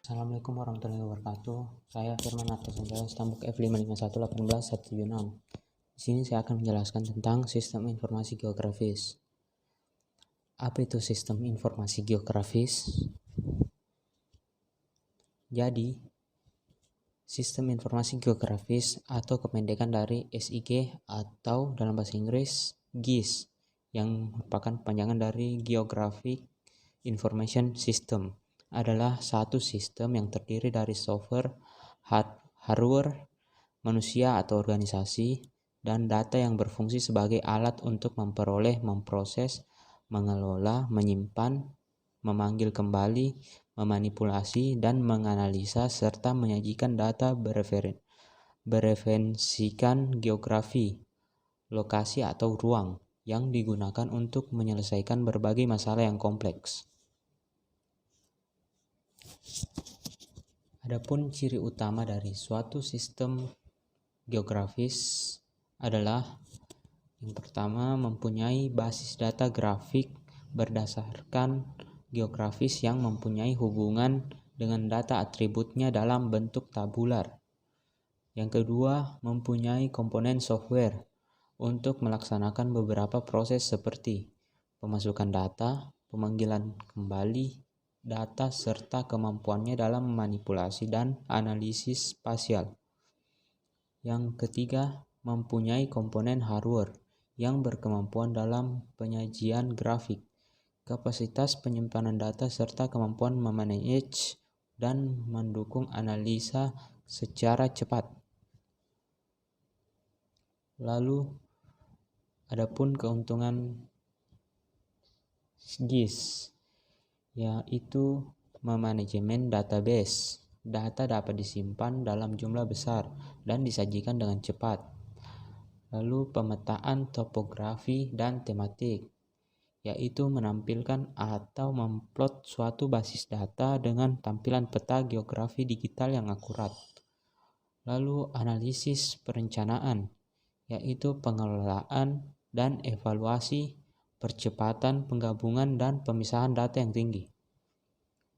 Assalamualaikum warahmatullahi wabarakatuh. Saya Firman Artasanjaya, Stambuk F551181176. Di sini saya akan menjelaskan tentang sistem informasi geografis. Apa itu sistem informasi geografis? Jadi, sistem informasi geografis atau kependekan dari SIG atau dalam bahasa Inggris GIS yang merupakan panjangan dari Geographic Information System adalah satu sistem yang terdiri dari software, hardware, manusia atau organisasi, dan data yang berfungsi sebagai alat untuk memperoleh, memproses, mengelola, menyimpan, memanggil kembali, memanipulasi, dan menganalisa serta menyajikan data bereferensikan geografi, lokasi atau ruang yang digunakan untuk menyelesaikan berbagai masalah yang kompleks. Adapun ciri utama dari suatu sistem geografis adalah yang pertama, mempunyai basis data grafik berdasarkan geografis yang mempunyai hubungan dengan data atributnya dalam bentuk tabular. Yang kedua, mempunyai komponen software untuk melaksanakan beberapa proses seperti pemasukan data, pemanggilan kembali data, serta kemampuannya dalam memanipulasi dan analisis spasial. Yang ketiga, mempunyai komponen hardware yang berkemampuan dalam penyajian grafik, kapasitas penyimpanan data, serta kemampuan memanage dan mendukung analisa secara cepat. Lalu, adapun keuntungan GIS yaitu memanajemen database. Data dapat disimpan dalam jumlah besar dan disajikan dengan cepat. Lalu pemetaan topografi dan tematik, yaitu menampilkan atau memplot suatu basis data dengan tampilan peta geografi digital yang akurat. Lalu analisis perencanaan, yaitu pengelolaan dan evaluasi, percepatan penggabungan dan pemisahan data yang tinggi.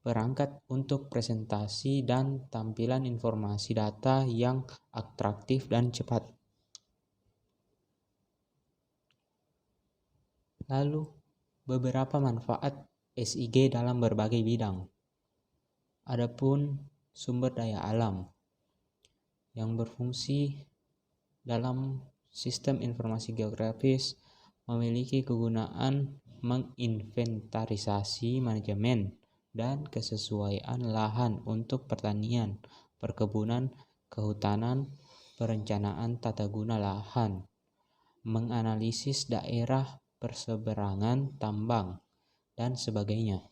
Perangkat untuk presentasi dan tampilan informasi data yang atraktif dan cepat. Lalu, beberapa manfaat SIG dalam berbagai bidang. Adapun sumber daya alam yang berfungsi dalam sistem informasi geografis memiliki kegunaan menginventarisasi, manajemen, dan kesesuaian lahan untuk pertanian, perkebunan, kehutanan, perencanaan tata guna lahan, menganalisis daerah perseberangan tambang, dan sebagainya.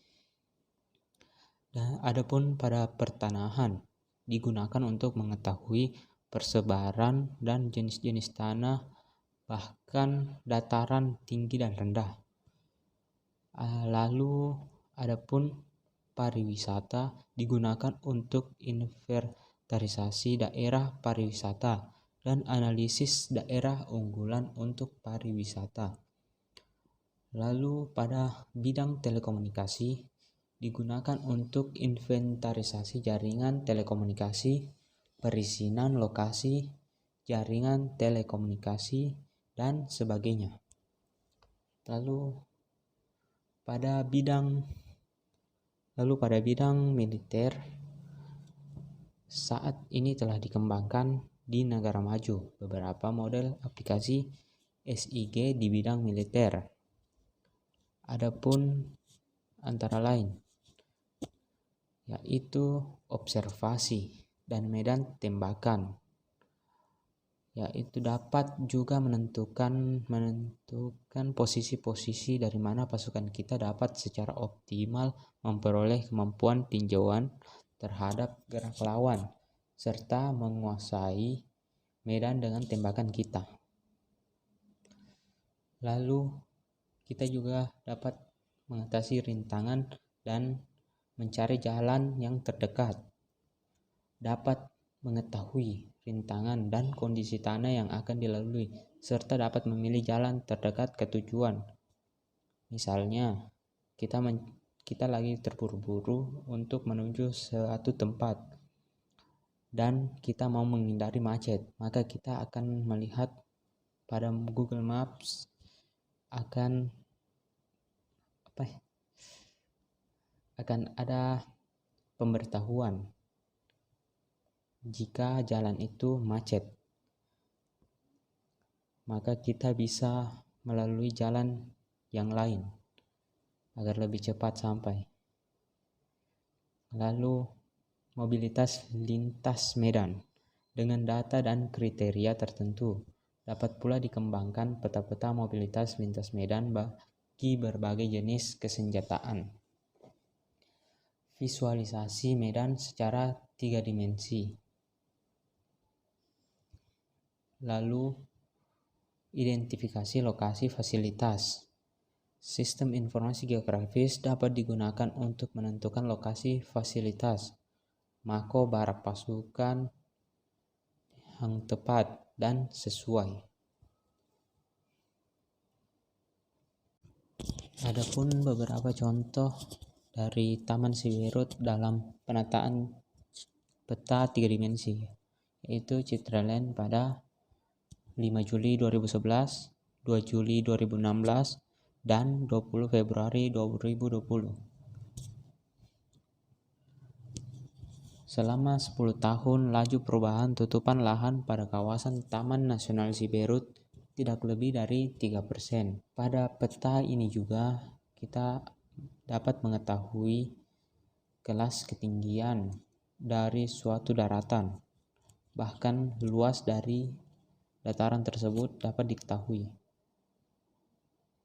Dan adapun pada pertanahan digunakan untuk mengetahui persebaran dan jenis-jenis tanah, bahkan dataran tinggi dan rendah. Lalu adapun pariwisata digunakan untuk inventarisasi daerah pariwisata dan analisis daerah unggulan untuk pariwisata. Lalu pada bidang telekomunikasi digunakan untuk inventarisasi jaringan telekomunikasi, perizinan lokasi, jaringan telekomunikasi, dan sebagainya. Lalu pada bidang militer, saat ini telah dikembangkan di negara maju beberapa model aplikasi SIG di bidang militer. Adapun antara lain yaitu observasi dan medan tembakan, yaitu dapat juga menentukan posisi-posisi dari mana pasukan kita dapat secara optimal memperoleh kemampuan tinjauan terhadap gerak lawan serta menguasai medan dengan tembakan kita. Lalu kita juga dapat mengatasi rintangan dan mencari jalan yang terdekat, dapat mengetahui rintangan dan kondisi tanah yang akan dilalui, serta dapat memilih jalan terdekat ke tujuan. Misalnya, kita kita lagi terburu-buru untuk menuju suatu tempat dan kita mau menghindari macet, maka kita akan melihat pada Google Maps akan ada pemberitahuan jika jalan itu macet, maka kita bisa melalui jalan yang lain agar lebih cepat sampai. Lalu mobilitas lintas medan dengan data dan kriteria tertentu. Dapat pula dikembangkan peta-peta mobilitas lintas medan bagi berbagai jenis kesenjataan. Visualisasi medan secara 3 dimensi. Lalu identifikasi lokasi fasilitas. Sistem informasi geografis dapat digunakan untuk menentukan lokasi fasilitas, mako barak pasukan yang tepat dan sesuai. Adapun beberapa contoh dari Taman Siberut dalam penataan peta 3 dimensi, yaitu Citraland pada 5 Juli 2011, 2 Juli 2016, dan 20 Februari 2020. Selama 10 tahun, laju perubahan tutupan lahan pada kawasan Taman Nasional Siberut tidak lebih dari 3%. Pada peta ini juga kita dapat mengetahui kelas ketinggian dari suatu daratan, bahkan luas dari dataran tersebut dapat diketahui.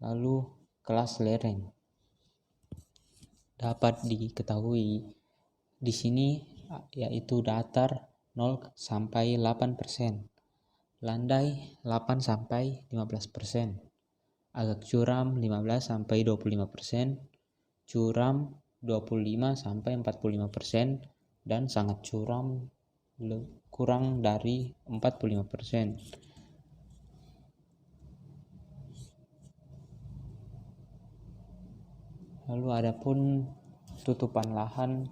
Lalu kelas lereng dapat diketahui di sini, yaitu datar 0 sampai 8%, landai 8 sampai 15%, agak curam 15 sampai 25%, curam 25 sampai 45%, dan sangat curam kurang dari 45%. Lalu adapun tutupan lahan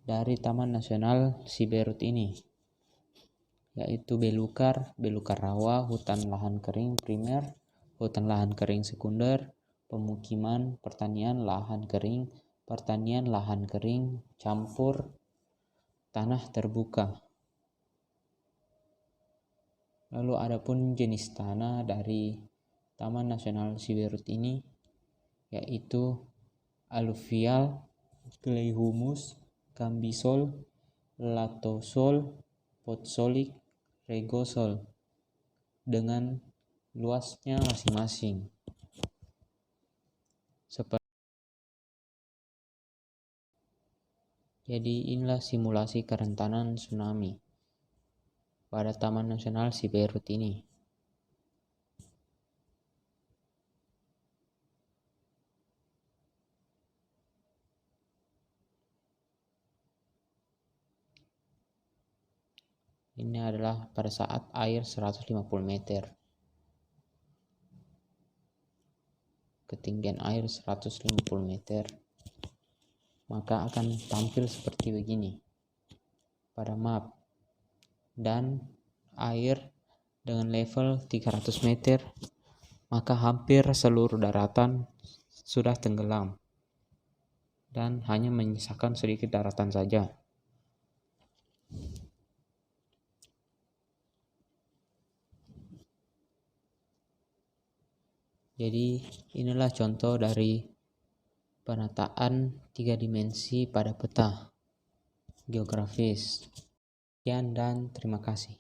dari Taman Nasional Siberut ini, yaitu belukar rawa, hutan lahan kering primer, hutan lahan kering sekunder, pemukiman, pertanian lahan kering, pertanian lahan kering campur, tanah terbuka. Lalu adapun jenis tanah dari Taman Nasional Siberut ini, yaitu aluvial, clay humus, kambisol, latosol, potsolik, regosol dengan luasnya masing-masing. Jadi inilah simulasi kerentanan tsunami pada Taman Nasional Siberut ini. Ini adalah pada saat air 150 meter. Ketinggian air 150 meter. Maka akan tampil seperti begini pada map. Dan air dengan level 300 meter, maka hampir seluruh daratan sudah tenggelam. Dan hanya menyisakan sedikit daratan saja. Jadi inilah contoh dari penataan 3 dimensi pada peta geografis. Sekian dan terima kasih.